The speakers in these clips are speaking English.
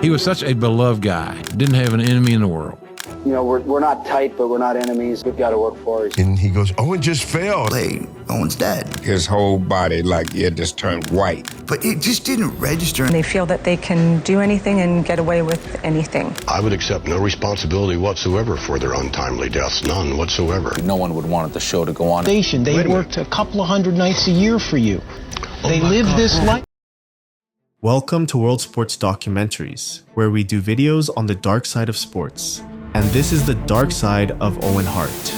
He was such a beloved guy, didn't have an enemy in the world. You know, we're not tight, but we're not enemies. We've got to work for us. And he goes, Owen just failed. Hey, Owen's dead. His whole body, like, it just turned white. But it just didn't register. They feel that they can do anything and get away with anything. I would accept no responsibility whatsoever for their untimely deaths, none whatsoever. No one would want the show to go on. They worked a couple of hundred nights a year for you. They lived this life. Welcome to World Sports Documentaries, where we do videos on the dark side of sports. And this is the dark side of Owen Hart.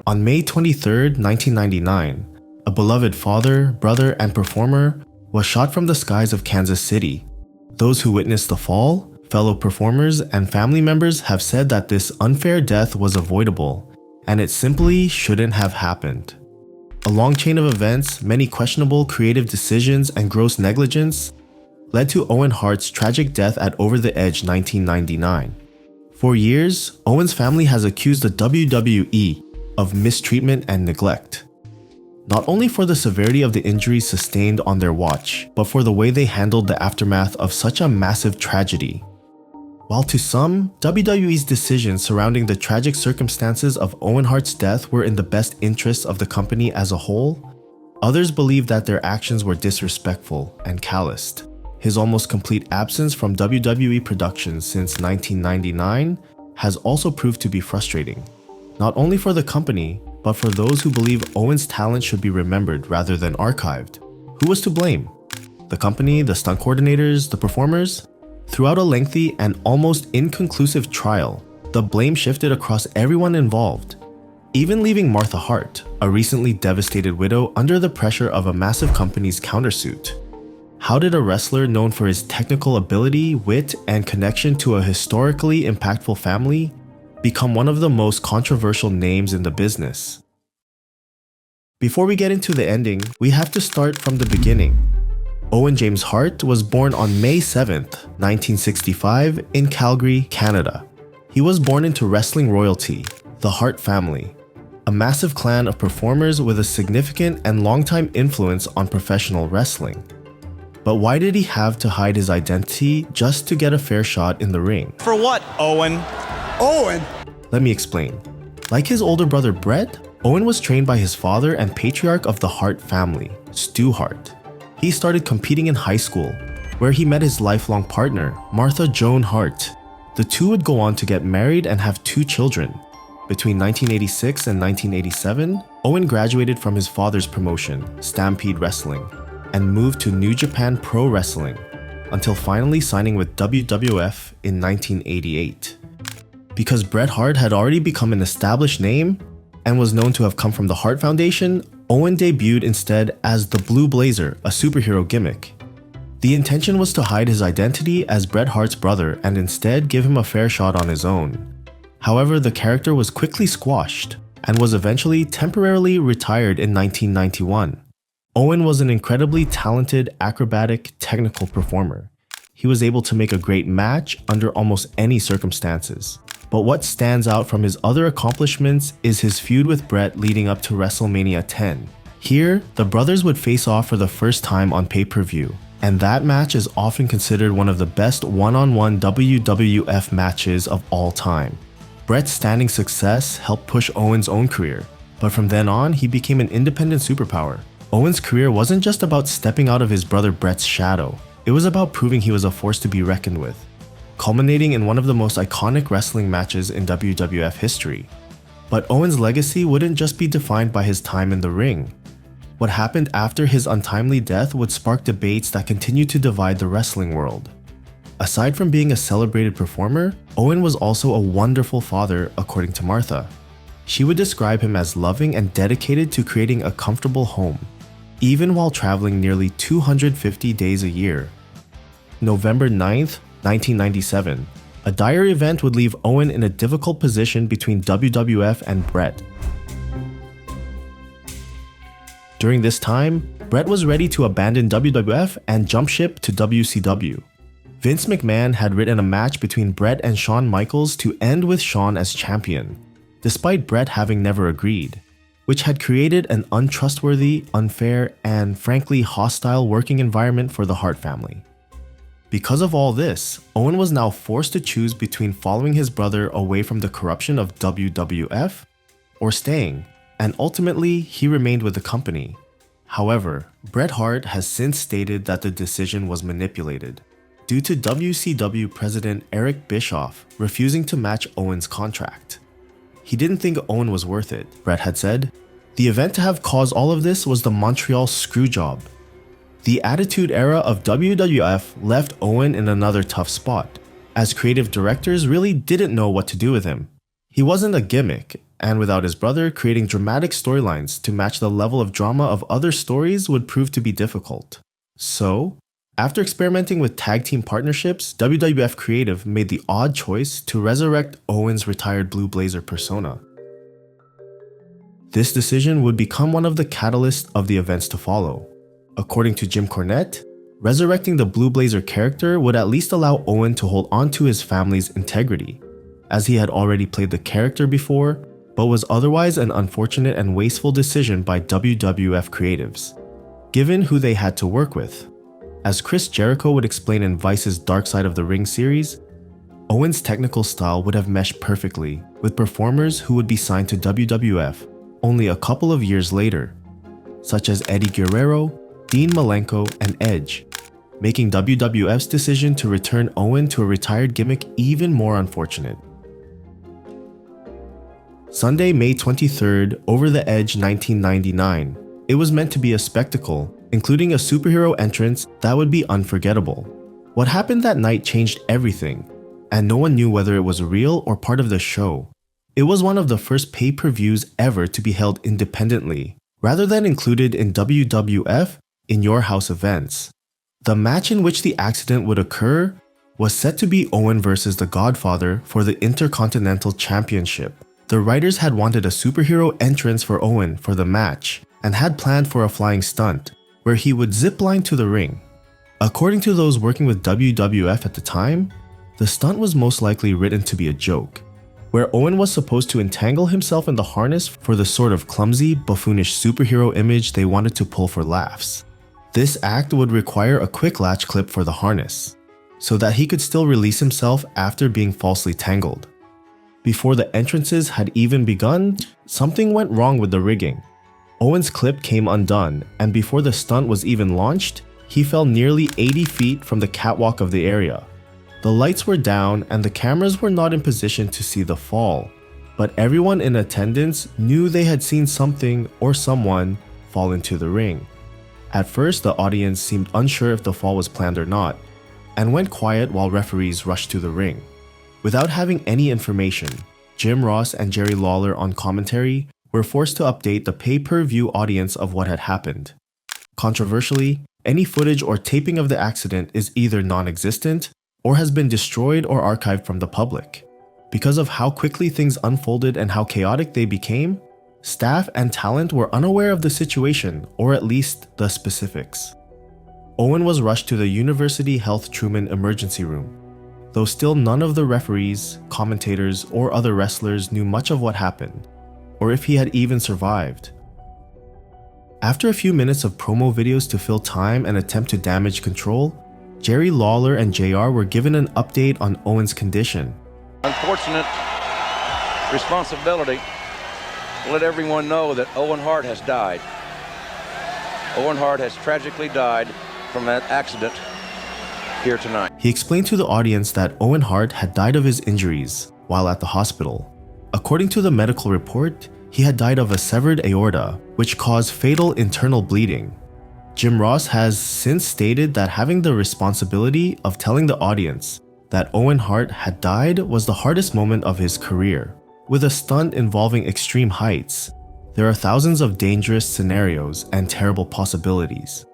On May 23, 1999, a beloved father, brother, and performer was shot from the skies of Kansas City. Those who witnessed the fall, fellow performers, and family members have said that this unfair death was avoidable, and it simply shouldn't have happened. A long chain of events, many questionable creative decisions, and gross negligence led to Owen Hart's tragic death at Over the Edge 1999. For years, Owen's family has accused the WWE of mistreatment and neglect, not only for the severity of the injuries sustained on their watch, but for the way they handled the aftermath of such a massive tragedy. While to some, WWE's decisions surrounding the tragic circumstances of Owen Hart's death were in the best interests of the company as a whole, others believe that their actions were disrespectful and calloused. His almost complete absence from WWE productions since 1999 has also proved to be frustrating, not only for the company, but for those who believe Owen's talent should be remembered rather than archived. Who was to blame? The company, the stunt coordinators, the performers? Throughout a lengthy and almost inconclusive trial, the blame shifted across everyone involved, even leaving Martha Hart, a recently devastated widow, under the pressure of a massive company's countersuit. How did a wrestler known for his technical ability, wit, and connection to a historically impactful family become one of the most controversial names in the business? Before we get into the ending, we have to start from the beginning. Owen James Hart was born on May 7th, 1965 in Calgary, Canada. He was born into wrestling royalty, the Hart family, a massive clan of performers with a significant and longtime influence on professional wrestling. But why did he have to hide his identity just to get a fair shot in the ring? For what, Owen? Owen! Let me explain. Like his older brother Brett, Owen was trained by his father and patriarch of the Hart family, Stu Hart. He started competing in high school, where he met his lifelong partner, Martha Joan Hart. The two would go on to get married and have 2 children. Between 1986 and 1987, Owen graduated from his father's promotion, Stampede Wrestling, and moved to New Japan Pro Wrestling, until finally signing with WWF in 1988. Because Bret Hart had already become an established name and was known to have come from the Hart Foundation, Owen debuted instead as the Blue Blazer, a superhero gimmick. The intention was to hide his identity as Bret Hart's brother and instead give him a fair shot on his own. However, the character was quickly squashed and was eventually temporarily retired in 1991. Owen was an incredibly talented, acrobatic, technical performer. He was able to make a great match under almost any circumstances. But what stands out from his other accomplishments is his feud with Bret leading up to WrestleMania 10. Here, the brothers would face off for the first time on pay-per-view, and that match is often considered one of the best one-on-one WWF matches of all time. Bret's standing success helped push Owen's own career, but from then on, he became an independent superpower. Owen's career wasn't just about stepping out of his brother Bret's shadow, it was about proving he was a force to be reckoned with, culminating in one of the most iconic wrestling matches in WWF history. But Owen's legacy wouldn't just be defined by his time in the ring. What happened after his untimely death would spark debates that continue to divide the wrestling world. Aside from being a celebrated performer, Owen was also a wonderful father, according to Martha. She would describe him as loving and dedicated to creating a comfortable home, even while traveling nearly 250 days a year. November 9th, 1997, a dire event would leave Owen in a difficult position between WWF and Bret. During this time, Bret was ready to abandon WWF and jump ship to WCW. Vince McMahon had written a match between Bret and Shawn Michaels to end with Shawn as champion, despite Bret having never agreed, which had created an untrustworthy, unfair, and frankly hostile working environment for the Hart family. Because of all this, Owen was now forced to choose between following his brother away from the corruption of WWF or staying, and ultimately he remained with the company. However, Bret Hart has since stated that the decision was manipulated due to WCW President Eric Bischoff refusing to match Owen's contract. He didn't think Owen was worth it, Bret had said. The event to have caused all of this was the Montreal Screwjob. The Attitude Era of WWF left Owen in another tough spot, as creative directors really didn't know what to do with him. He wasn't a gimmick, and without his brother, creating dramatic storylines to match the level of drama of other stories would prove to be difficult. So, after experimenting with tag team partnerships, WWF Creative made the odd choice to resurrect Owen's retired Blue Blazer persona. This decision would become one of the catalysts of the events to follow. According to Jim Cornette, resurrecting the Blue Blazer character would at least allow Owen to hold on to his family's integrity, as he had already played the character before, but was otherwise an unfortunate and wasteful decision by WWF creatives, given who they had to work with. As Chris Jericho would explain in Vice's Dark Side of the Ring series, Owen's technical style would have meshed perfectly with performers who would be signed to WWF only a couple of years later, such as Eddie Guerrero, Dean Malenko, and Edge, making WWF's decision to return Owen to a retired gimmick even more unfortunate. Sunday, May 23rd, Over the Edge 1999. It was meant to be a spectacle, including a superhero entrance that would be unforgettable. What happened that night changed everything, and no one knew whether it was real or part of the show. It was one of the first pay-per-views ever to be held independently, rather than included in WWF In Your House events. The match in which the accident would occur was set to be Owen versus The Godfather for the Intercontinental Championship. The writers had wanted a superhero entrance for Owen for the match, and had planned for a flying stunt, where he would zipline to the ring. According to those working with WWF at the time, the stunt was most likely written to be a joke, where Owen was supposed to entangle himself in the harness for the sort of clumsy, buffoonish superhero image they wanted to pull for laughs. This act would require a quick latch clip for the harness, so that he could still release himself after being falsely tangled. Before the entrances had even begun, something went wrong with the rigging. Owen's clip came undone, and before the stunt was even launched, he fell nearly 80 feet from the catwalk of the area. The lights were down and the cameras were not in position to see the fall, but everyone in attendance knew they had seen something or someone fall into the ring. At first, the audience seemed unsure if the fall was planned or not, and went quiet while referees rushed to the ring. Without having any information, Jim Ross and Jerry Lawler on commentary were forced to update the pay-per-view audience of what had happened. Controversially, any footage or taping of the accident is either non-existent or has been destroyed or archived from the public. Because of how quickly things unfolded and how chaotic they became, staff and talent were unaware of the situation, or at least the specifics. Owen was rushed to the University Health Truman emergency room, though still none of the referees, commentators, or other wrestlers knew much of what happened, or if he had even survived. After a few minutes of promo videos to fill time and attempt to damage control, Jerry Lawler and JR were given an update on Owen's condition. Unfortunate responsibility to let everyone know that Owen Hart has died. Owen Hart has tragically died from that accident here tonight. He explained to the audience that Owen Hart had died of his injuries while at the hospital. According to the medical report, he had died of a severed aorta, which caused fatal internal bleeding. Jim Ross has since stated that having the responsibility of telling the audience that Owen Hart had died was the hardest moment of his career. With a stunt involving extreme heights, there are thousands of dangerous scenarios and terrible possibilities.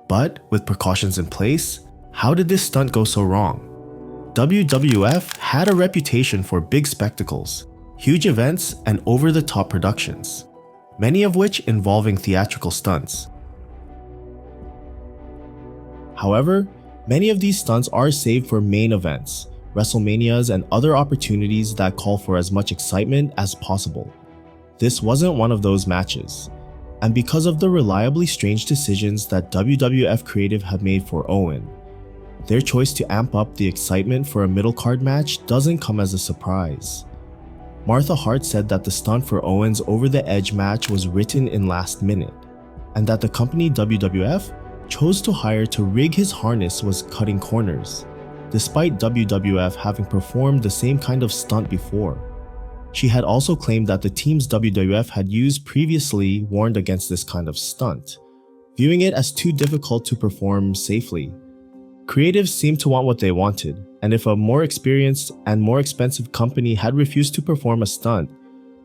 But with precautions in place, how did this stunt go so wrong? WWF had a reputation for big spectacles, huge events, and over-the-top productions, many of which involving theatrical stunts. However, many of these stunts are saved for main events, WrestleManias, and other opportunities that call for as much excitement as possible. This wasn't one of those matches, and because of the reliably strange decisions that WWF Creative had made for Owen, Their choice to amp up the excitement for a middle card match doesn't come as a surprise. Martha Hart said that the stunt for Owens' Over the Edge match was written in last minute, and that the company WWF chose to hire to rig his harness was cutting corners, despite WWF having performed the same kind of stunt before. She had also claimed that the teams WWF had used previously warned against this kind of stunt, viewing it as too difficult to perform safely. Creatives seemed to want what they wanted, and if a more experienced and more expensive company had refused to perform a stunt,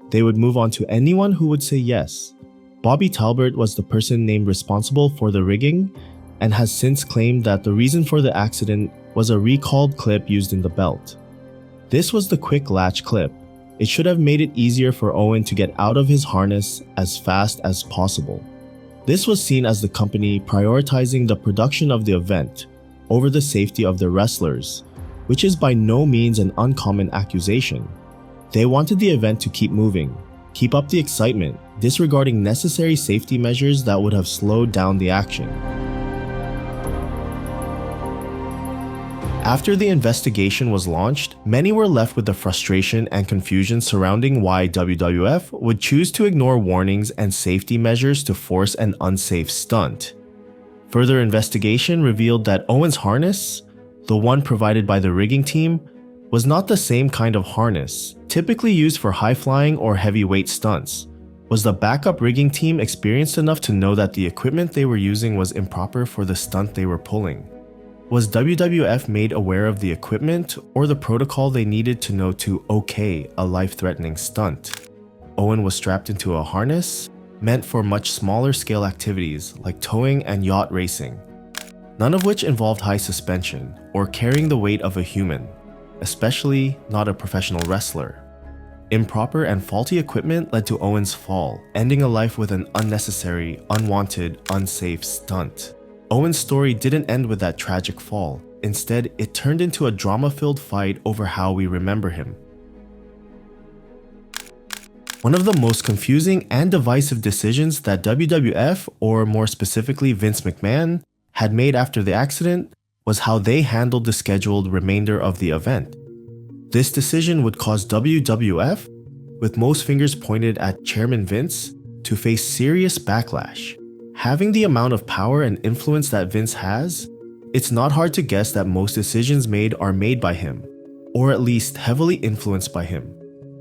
they would move on to anyone who would say yes. Bobby Talbert was the person named responsible for the rigging and has since claimed that the reason for the accident was a recalled clip used in the belt. This was the quick latch clip. It should have made it easier for Owen to get out of his harness as fast as possible. This was seen as the company prioritizing the production of the event over the safety of their wrestlers, which is by no means an uncommon accusation. They wanted the event to keep moving, keep up the excitement, disregarding necessary safety measures that would have slowed down the action. After the investigation was launched, many were left with the frustration and confusion surrounding why WWF would choose to ignore warnings and safety measures to force an unsafe stunt. Further investigation revealed that Owen's harness, the one provided by the rigging team, was not the same kind of harness typically used for high-flying or heavyweight stunts. Was the backup rigging team experienced enough to know that the equipment they were using was improper for the stunt they were pulling? Was WWF made aware of the equipment or the protocol they needed to know to okay a life-threatening stunt? Owen was strapped into a harness meant for much smaller scale activities like towing and yacht racing, none of which involved high suspension or carrying the weight of a human, especially not a professional wrestler. Improper and faulty equipment led to Owen's fall, ending a life with an unnecessary, unwanted, unsafe stunt. Owen's story didn't end with that tragic fall. Instead, it turned into a drama-filled fight over how we remember him. One of the most confusing and divisive decisions that WWF, or more specifically Vince McMahon, had made after the accident was how they handled the scheduled remainder of the event. This decision would cause WWF, with most fingers pointed at Chairman Vince, to face serious backlash. Having the amount of power and influence that Vince has, it's not hard to guess that most decisions made are made by him, or at least heavily influenced by him.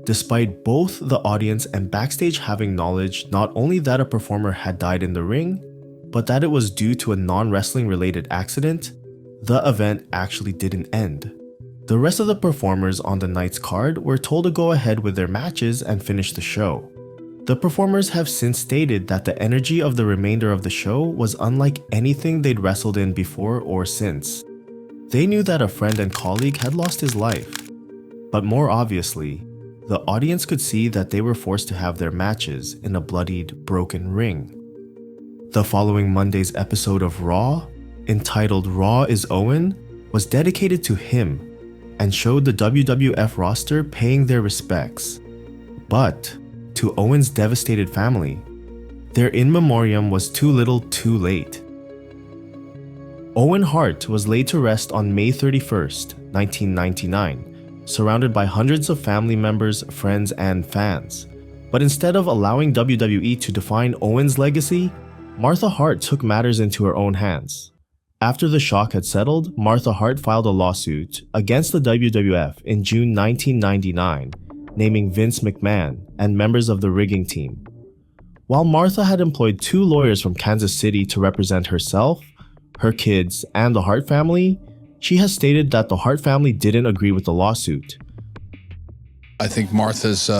Despite both the audience and backstage having knowledge not only that a performer had died in the ring, but that it was due to a non-wrestling related accident, the event actually didn't end. The rest of the performers on the night's card were told to go ahead with their matches and finish the show. The performers have since stated that the energy of the remainder of the show was unlike anything they'd wrestled in before or since. They knew that a friend and colleague had lost his life, but more obviously, the audience could see that they were forced to have their matches in a bloodied, broken ring. The following Monday's episode of Raw, entitled Raw is Owen, was dedicated to him and showed the WWF roster paying their respects. But to Owen's devastated family, their in memoriam was too little too late. Owen Hart was laid to rest on May 31st, 1999, surrounded by hundreds of family members, friends, and fans. But instead of allowing WWE to define Owen's legacy, Martha Hart took matters into her own hands. After the shock had settled, Martha Hart filed a lawsuit against the WWF in June 1999, naming Vince McMahon and members of the rigging team. While Martha had employed 2 lawyers from Kansas City to represent herself, her kids, and the Hart family, she has stated that the Hart family didn't agree with the lawsuit. I think Martha's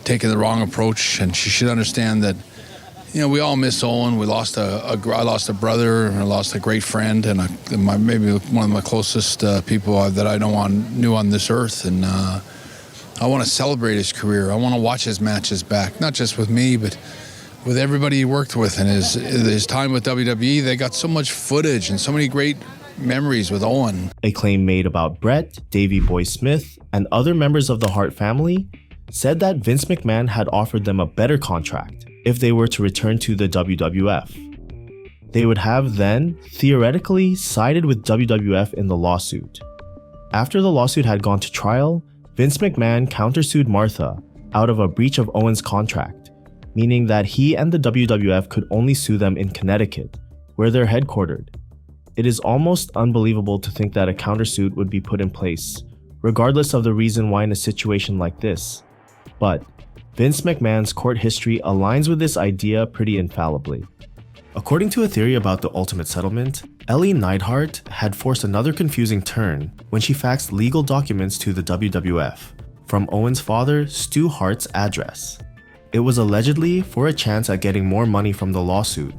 taken the wrong approach, and she should understand that, you know, we all miss Owen. We lost I lost a brother, I lost a great friend, and maybe one of my closest people that I knew on this earth. And I want to celebrate his career. I want to watch his matches back, not just with me, but with everybody he worked with. And his time with WWE, they got so much footage and so many great memories with Owen. A claim made about Brett, Davey Boy Smith, and other members of the Hart family said that Vince McMahon had offered them a better contract if they were to return to the WWF. they would have then, theoretically, sided with WWF in the lawsuit. After the lawsuit had gone to trial, Vince McMahon countersued Martha out of a breach of Owen's contract, meaning that he and the WWF could only sue them in Connecticut, where they're headquartered. It is almost unbelievable to think that a countersuit would be put in place, regardless of the reason why in a situation like this. But Vince McMahon's court history aligns with this idea pretty infallibly. According to a theory about the ultimate settlement, Ellie Neidhart had forced another confusing turn when she faxed legal documents to the WWF from Owen's father, Stu Hart's address. It was allegedly for a chance at getting more money from the lawsuit,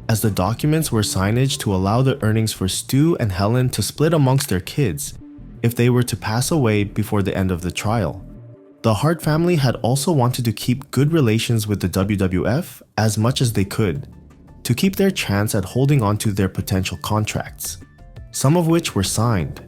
as the documents were signage to allow the earnings for Stu and Helen to split amongst their kids if they were to pass away before the end of the trial. The Hart family had also wanted to keep good relations with the WWF as much as they could, to keep their chance at holding on to their potential contracts, some of which were signed.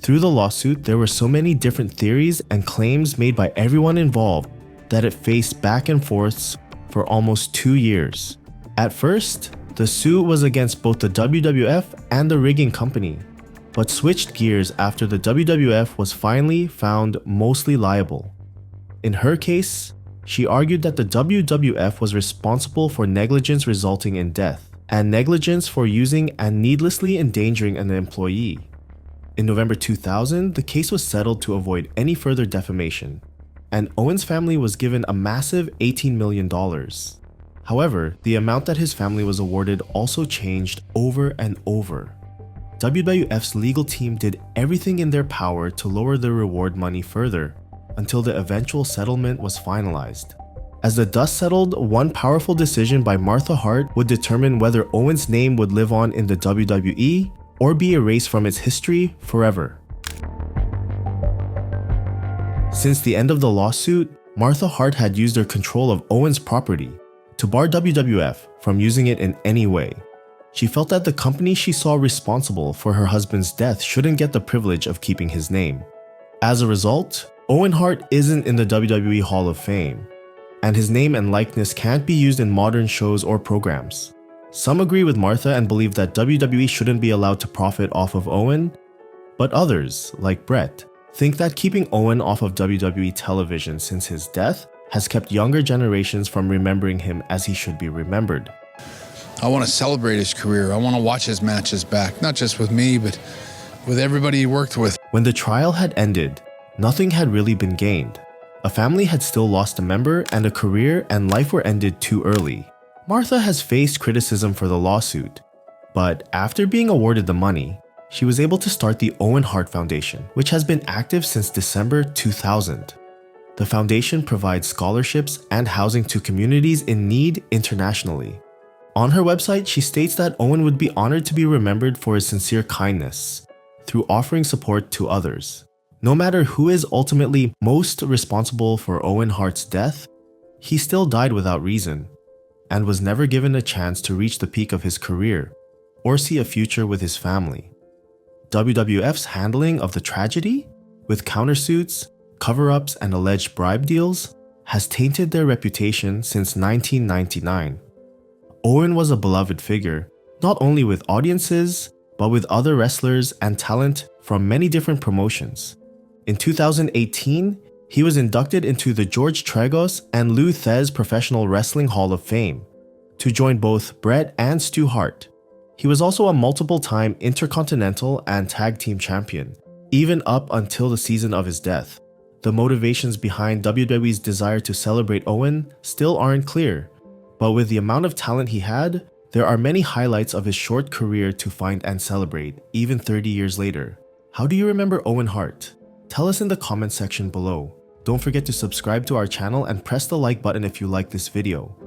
Through the lawsuit, there were so many different theories and claims made by everyone involved that it faced back and forths for almost 2 years. At first, the suit was against both the WWF and the rigging company, but switched gears after the WWF was finally found mostly liable. In her case, she argued that the WWF was responsible for negligence resulting in death, and negligence for using and needlessly endangering an employee. In November 2000, the case was settled to avoid any further defamation, and Owen's family was given a massive $18 million. However, the amount that his family was awarded also changed over and over. WWF's legal team did everything in their power to lower the reward money further until the eventual settlement was finalized. As the dust settled, one powerful decision by Martha Hart would determine whether Owen's name would live on in the WWE or be erased from its history forever. Since the end of the lawsuit, Martha Hart had used her control of Owen's property to bar WWF from using it in any way. She felt that the company she saw responsible for her husband's death shouldn't get the privilege of keeping his name. As a result, Owen Hart isn't in the WWE Hall of Fame, and his name and likeness can't be used in modern shows or programs. Some agree with Martha and believe that WWE shouldn't be allowed to profit off of Owen, but others, like Brett, think that keeping Owen off of WWE television since his death has kept younger generations from remembering him as he should be remembered. I want to celebrate his career. I want to watch his matches back, not just with me, but with everybody he worked with. When the trial had ended, nothing had really been gained. A family had still lost a member, and a career and life were ended too early. Martha has faced criticism for the lawsuit, but after being awarded the money, she was able to start the Owen Hart Foundation, which has been active since December 2000. The foundation provides scholarships and housing to communities in need internationally. On her website, she states that Owen would be honored to be remembered for his sincere kindness through offering support to others. No matter who is ultimately most responsible for Owen Hart's death, he still died without reason and was never given a chance to reach the peak of his career or see a future with his family. WWF's handling of the tragedy, with countersuits, cover-ups, and alleged bribe deals, has tainted their reputation since 1999. Owen was a beloved figure, not only with audiences, but with other wrestlers and talent from many different promotions. In 2018, he was inducted into the George Tragos and Lou Thez Professional Wrestling Hall of Fame to join both Bret and Stu Hart. He was also a multiple-time Intercontinental and Tag Team Champion, even up until the season of his death. The motivations behind WWE's desire to celebrate Owen still aren't clear, but with the amount of talent he had, there are many highlights of his short career to find and celebrate, even 30 years later. How do you remember Owen Hart? Tell us in the comment section below. Don't forget to subscribe to our channel and press the like button if you like this video.